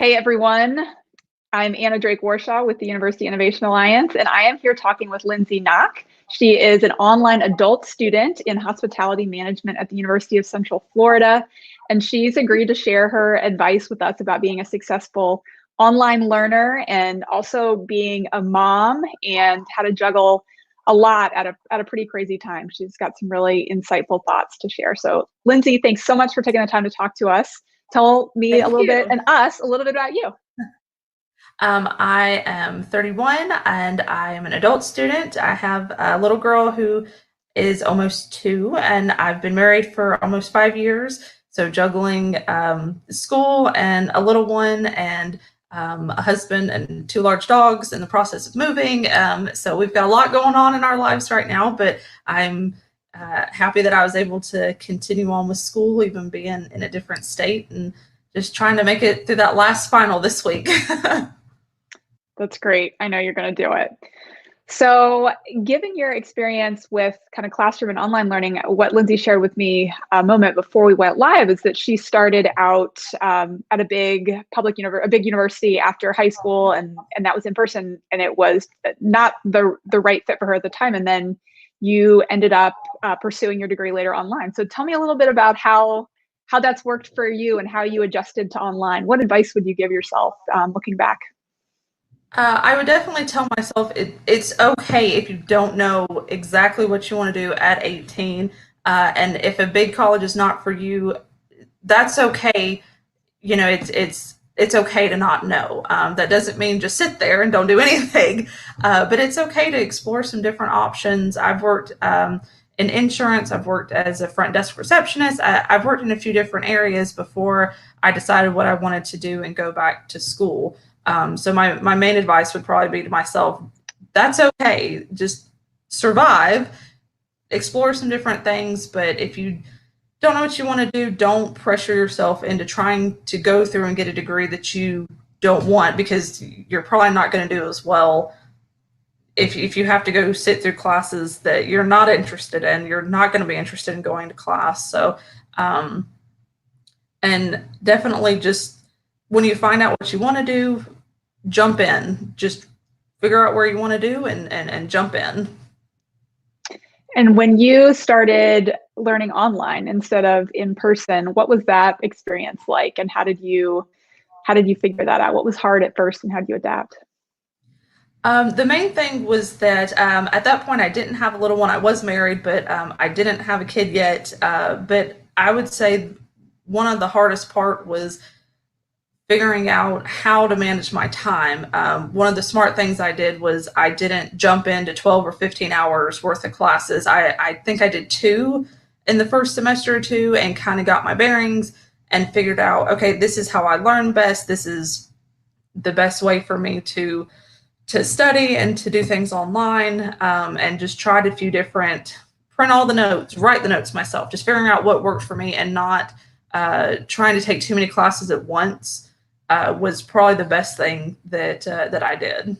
Hey everyone, I'm Anna Drake Warshaw with the University Innovation Alliance, and I am here talking with Lindsey Knock. She is an online adult student in hospitality management at the University of Central Florida, and she's agreed to share her advice with us about being a successful online learner and also being a mom and how to juggle a lot at a pretty crazy time. She's got some really insightful thoughts to share. So, Lindsey, thanks so much for taking the time to talk to us. Tell me a Thank little bit you. and us a little bit about you. I am 31 and I am an adult student. I have a little girl who is almost 2, and I've been married for almost 5 years. So, juggling school and a little one, and a husband and 2 large dogs in the process of moving. So, we've got a lot going on in our lives right now, but I'm happy that I was able to continue on with school, even being in a different state, and just trying to make it through that last final this week. That's great. I know you're going to do it. So, given your experience with kind of classroom and online learning, what Lindsey shared with me a moment before we went live is that she started out at a big a big university after high school, and that was in person, and it was not the right fit for her at the time. And then you ended up pursuing your degree later online. So, tell me a little bit about how that's worked for you and how you adjusted to online. What advice would you give yourself looking back? I would definitely tell myself it's okay if you don't know exactly what you want to do at 18. And if a big college is not for you, that's okay. It's okay to not know. That doesn't mean just sit there and don't do anything, but it's okay to explore some different options. I've worked in insurance. I've worked as a front desk receptionist. I've worked in a few different areas before I decided what I wanted to do and go back to school. So my main advice would probably be to myself, that's okay. Just survive, explore some different things. But if you don't know what you want to do, don't pressure yourself into trying to go through and get a degree that you don't want, because you're probably not going to do as well if you have to go sit through classes that you're not interested in. You're not going to be interested in going to class. So, um, and definitely just when you find out what you want to do, jump in. Just figure out where you want to do and jump in. And when you started learning online instead of in person, what was that experience like? And how did you figure that out? What was hard at first and how did you adapt? The main thing was that at that point I didn't have a little one. I was married, but I didn't have a kid yet. But I would say one of the hardest part was figuring out how to manage my time. One of the smart things I did was I didn't jump into 12 or 15 hours worth of classes. I think I did 2 in the first semester or 2, and kind of got my bearings and figured out, okay, this is how I learn best. This is the best way for me to study and to do things online, and just tried a few different, print all the notes, write the notes myself, just figuring out what worked for me, and not trying to take too many classes at once was probably the best thing that I did.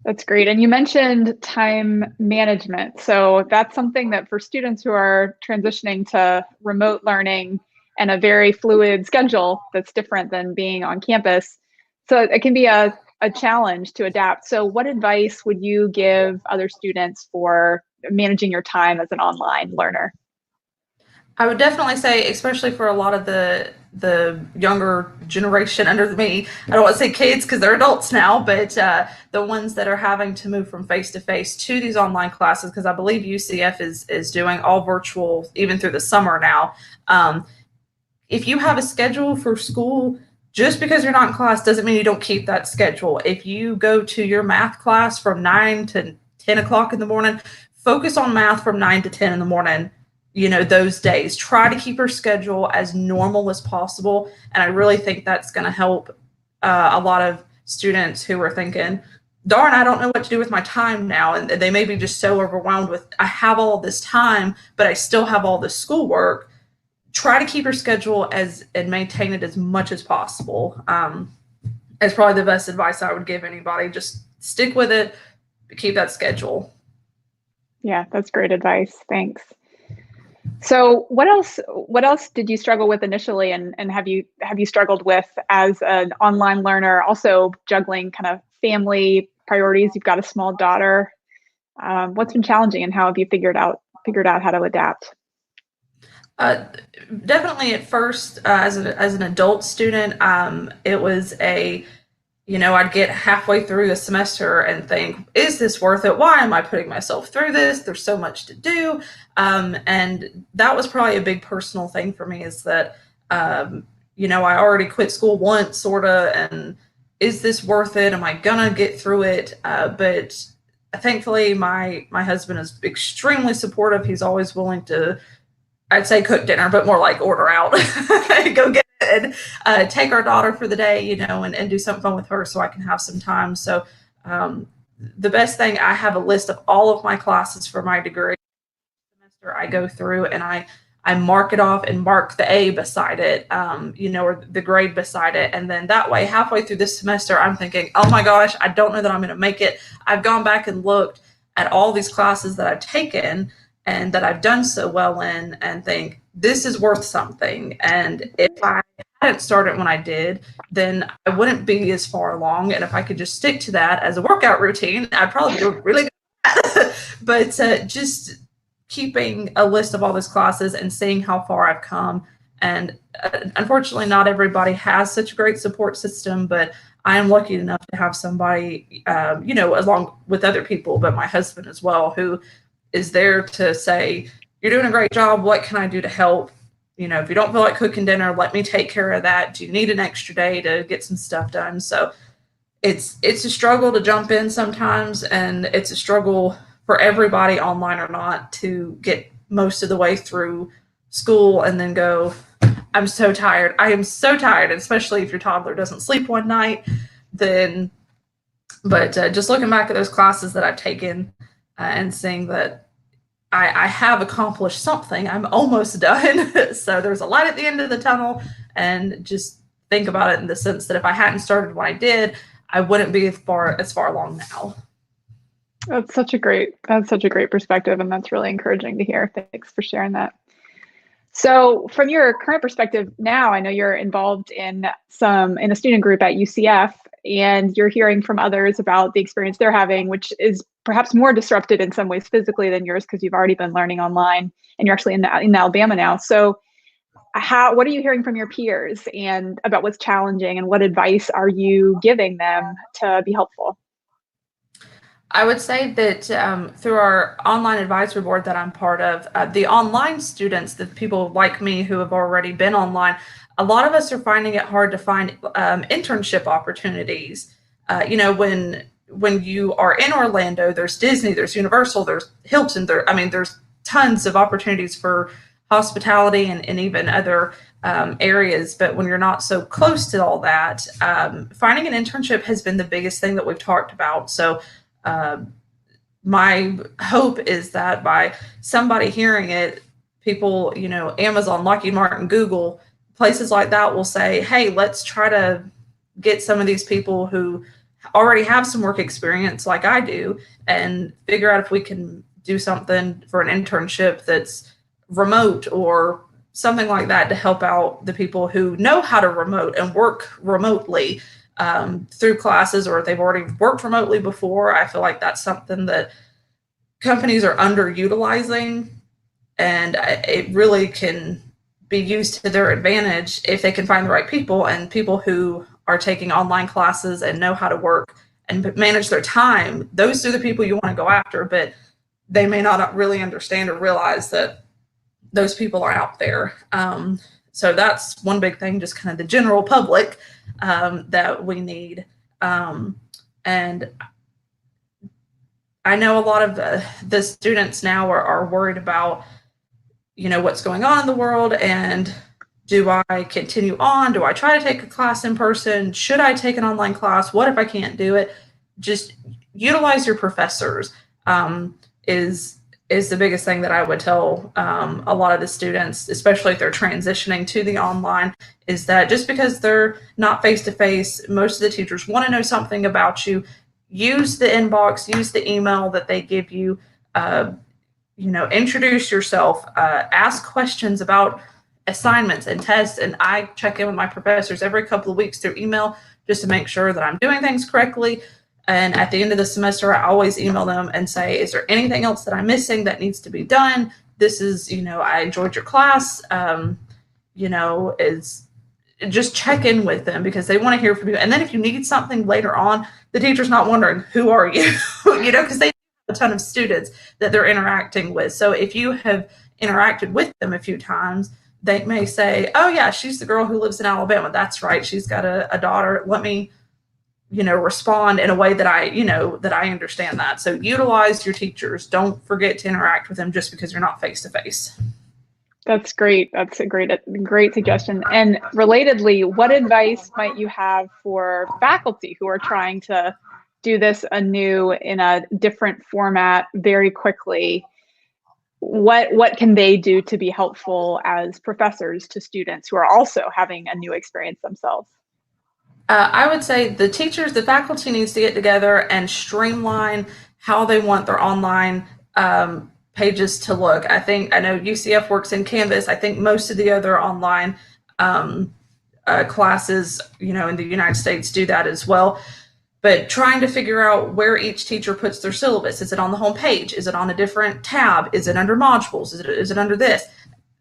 That's great. And you mentioned time management. So that's something that for students who are transitioning to remote learning and a very fluid schedule that's different than being on campus. So it can be a challenge to adapt. So what advice would you give other students for managing your time as an online learner? I would definitely say, especially for a lot of the younger generation under me, I don't want to say kids because they're adults now, but the ones that are having to move from face to face to these online classes, because I believe UCF is doing all virtual even through the summer now. If you have a schedule for school, just because you're not in class doesn't mean you don't keep that schedule. If you go to your math class from 9 to 10 o'clock in the morning, focus on math from 9 to 10 in the morning, those days. Try to keep your schedule as normal as possible. And I really think that's going to help a lot of students who are thinking, darn, I don't know what to do with my time now. And they may be just so overwhelmed with, I have all this time, but I still have all this schoolwork. Try to keep your schedule and maintain it as much as possible. Is probably the best advice I would give anybody. Just stick with it, keep that schedule. Yeah, that's great advice. Thanks. So what else did you struggle with initially, and have you struggled with as an online learner, also juggling kind of family priorities? You've got a small daughter. What's been challenging, and how have you figured out how to adapt? Uh, Definitely at first, as an adult student, it was I'd get halfway through a semester and think, is this worth it? Why am I putting myself through this? There's so much to do. And that was probably a big personal thing for me, is that, I already quit school once, sort of, and is this worth it? Am I gonna get through it? But thankfully, my husband is extremely supportive. He's always willing to, I'd say, cook dinner, but more like order out, go get it, and take our daughter for the day, and do something fun with her so I can have some time. So um, the best thing, I have a list of all of my classes for my degree semester I go through, and I mark it off and mark the A beside it, or the grade beside it. And then that way, halfway through this semester, I'm thinking, oh my gosh, I don't know that I'm going to make it. I've gone back and looked at all these classes that I've taken and that I've done so well in, and think this is worth something. And if I hadn't started when I did, then I wouldn't be as far along. And if I could just stick to that as a workout routine, I'd probably do really good. But just keeping a list of all those classes and seeing how far I've come. And unfortunately, not everybody has such a great support system, but I am lucky enough to have somebody, along with other people, but my husband as well, who is there to say, you're doing a great job. What can I do to help? If you don't feel like cooking dinner, let me take care of that. Do you need an extra day to get some stuff done? So it's a struggle to jump in sometimes, and it's a struggle for everybody, online or not, to get most of the way through school and then go, I'm so tired. I am so tired, especially if your toddler doesn't sleep one night. But just looking back at those classes that I've taken, and seeing that I have accomplished something. I'm almost done. So there's a light at the end of the tunnel, and just think about it in the sense that if I hadn't started when I did, I wouldn't be as far along now. That's such a great perspective, and that's really encouraging to hear. Thanks for sharing that. So, from your current perspective now, I know you're involved in a student group at UCF, and you're hearing from others about the experience they're having, which is perhaps more disrupted in some ways physically than yours, because you've already been learning online and you're actually in Alabama now. So, what are you hearing from your peers and about what's challenging, and what advice are you giving them to be helpful? I would say that through our online advisory board that I'm part of, the online students, the people like me who have already been online, a lot of us are finding it hard to find internship opportunities. When you are in Orlando, there's Disney, there's Universal, there's Hilton. There's tons of opportunities for hospitality and even other areas. But when you're not so close to all that, finding an internship has been the biggest thing that we've talked about. So uh, my hope is that by somebody hearing it, people, Amazon, Lockheed Martin, Google, places like that will say, hey, let's try to get some of these people who already have some work experience like I do, and figure out if we can do something for an internship that's remote or something like that, to help out the people who know how to remote and work remotely through classes, or if they've already worked remotely before. I feel like that's something that companies are underutilizing, and it really can be used to their advantage if they can find the right people, and people who are taking online classes and know how to work and manage their time. Those are the people you want to go after, but they may not really understand or realize that those people are out there. So that's one big thing, just kind of the general public that we need. And I know a lot of the students now are worried about, what's going on in the world, and do I continue on? Do I try to take a class in person? Should I take an online class? What if I can't do it? Just utilize your professors, is the biggest thing that I would tell a lot of the students, especially if they're transitioning to the online, is that just because they're not face to face, most of the teachers want to know something about you. Use the inbox, use the email that they give you. introduce yourself, ask questions about assignments and tests. And I check in with my professors every couple of weeks through email just to make sure that I'm doing things correctly. And at the end of the semester, I always email them and say, is there anything else that I'm missing that needs to be done? This is, I enjoyed your class. Is just check in with them because they want to hear from you. And then if you need something later on, the teacher's not wondering, who are you? Because they have a ton of students that they're interacting with. So if you have interacted with them a few times, they may say, oh yeah, she's the girl who lives in Alabama. That's right. She's got a daughter. Let me, respond in a way that I understand that. So utilize your teachers. Don't forget to interact with them just because you're not face to face. That's great. That's a great suggestion. And relatedly, what advice might you have for faculty who are trying to do this anew in a different format very quickly? What can they do to be helpful as professors to students who are also having a new experience themselves? I would say the faculty needs to get together and streamline how they want their online pages to look. I know UCF works in Canvas. I think most of the other online classes, in the United States do that as well. But trying to figure out where each teacher puts their syllabus. Is it on the home page? Is it on a different tab? Is it under modules? Is it under this?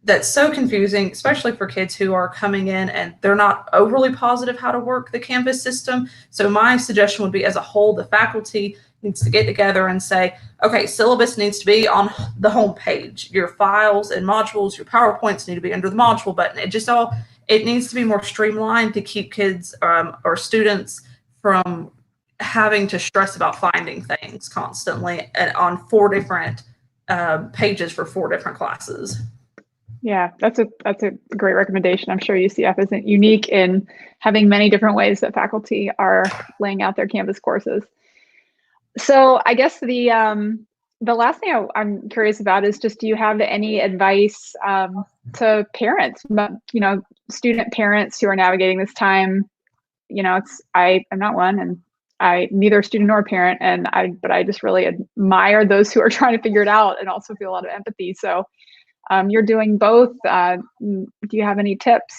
That's so confusing, especially for kids who are coming in and they're not overly positive how to work the Canvas system. So my suggestion would be, as a whole, the faculty needs to get together and say, okay, syllabus needs to be on the home page. Your files and modules, your PowerPoints need to be under the module button. It needs to be more streamlined to keep kids or students from having to stress about finding things constantly on 4 different pages for 4 different classes. Yeah, that's a great recommendation. I'm sure UCF isn't unique in having many different ways that faculty are laying out their Canvas courses. So I guess the last thing I'm curious about is just, do you have any advice to parents, student parents who are navigating this time? I'm not one, and I neither a student nor a parent, but I just really admire those who are trying to figure it out and also feel a lot of empathy. So you're doing both. Do you have any tips?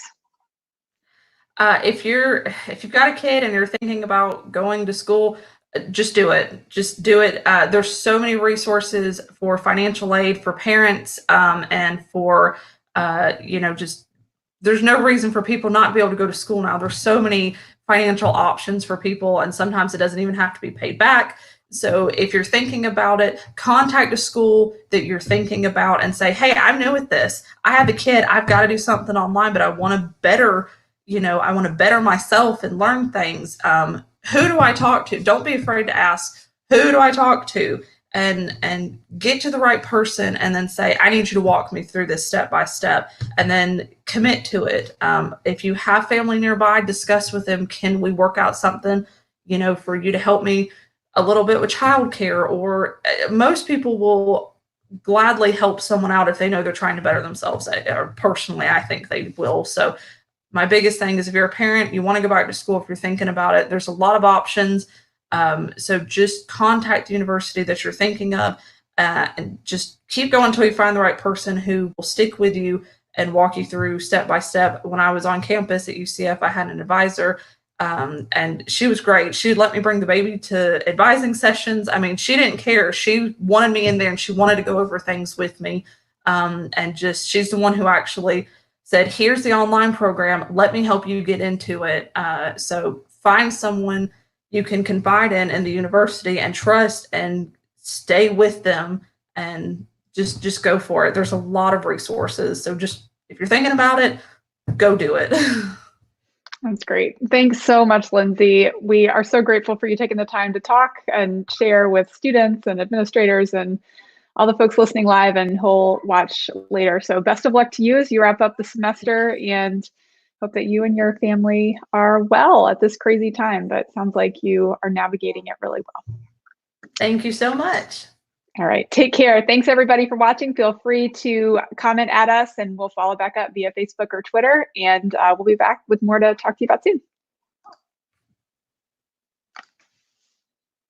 If you've got a kid and you're thinking about going to school, just do it. Just do it. There's so many resources for financial aid for parents, and for there's no reason for people not to be able to go to school now. There's so many financial options for people, and sometimes it doesn't even have to be paid back. So if you're thinking about it, contact a school that you're thinking about and say, hey, I'm new at this. I have a kid. I've got to do something online, but I want to better, I want to better myself and learn things. Who do I talk to? Don't be afraid to ask, who do I talk to? And get to the right person and then say, I need you to walk me through this step by step, and then commit to it. If you have family nearby, discuss with them, can we work out something, for you to help me a little bit with childcare? Or most people will gladly help someone out if they know they're trying to better themselves. Or personally, I think they will. So my biggest thing is, if you're a parent, you want to go back to school, if you're thinking about it, there's a lot of options. So just contact the university that you're thinking of, and just keep going until you find the right person who will stick with you and walk you through step by step. When I was on campus at UCF, I had an advisor, and she was great. She'd let me bring the baby to advising sessions. I mean, she didn't care. She wanted me in there and she wanted to go over things with me. She's the one who actually said, here's the online program. Let me help you get into it. So find someone you can confide in the university and trust, and stay with them, and just go for it. There's a lot of resources. So just, if you're thinking about it, go do it. That's great. Thanks so much, Lindsey. We are so grateful for you taking the time to talk and share with students and administrators and all the folks listening live and who'll watch later. So best of luck to you as you wrap up the semester, and hope that you and your family are well at this crazy time, but sounds like you are navigating it really well. Thank you so much. All right, take care. Thanks everybody for watching. Feel free to comment at us and we'll follow back up via Facebook or Twitter, and we'll be back with more to talk to you about soon.